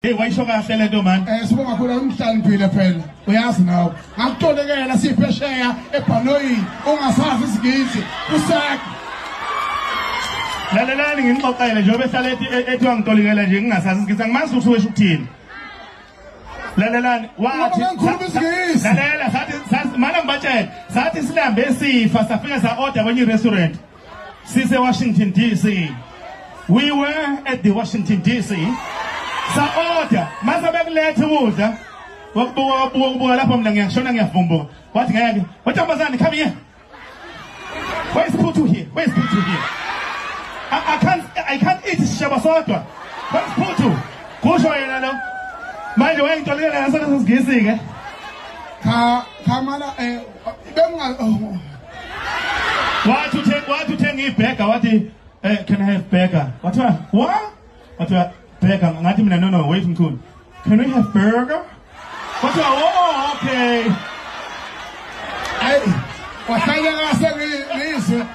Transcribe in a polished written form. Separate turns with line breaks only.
Hey, wayisho kahle lento man.
Sibonga khona umhlaliphile phela. Uyazi nawe. Ngakutolekela siphesheya eBhanoyi ongasazi isigisi. Usek.
Lalelani ngingixoxele njengoba ehlala ethiwa ngitolekela nje ngingasazi isigisi angimazi ukuthi wesho ukuthini. Lalelani wathi lalela sathi mana ngibatshela sathi silambe esifa safika sa order kwenye restaurant. Sise Washington DC. We were at the Washington DC. Sa order mase bekulethe ukudla wakubuka lapho mina ngiyashona ngiyavumbuka wathi ngeke wethokozane come here. Where's Putu here? Where's Putu here? I can't eat shaba sodwa. Where's Putu? Kusho yena lo manje wayengitolekela ngaso sigisi ke
cha mala benga
wathi uthenga iburger wathi can I have burger? What? Burger, ngathi mina no wait mkhulu. Can we have burger? Wathi oh okay.
Ay, wahlala ngase ngizwe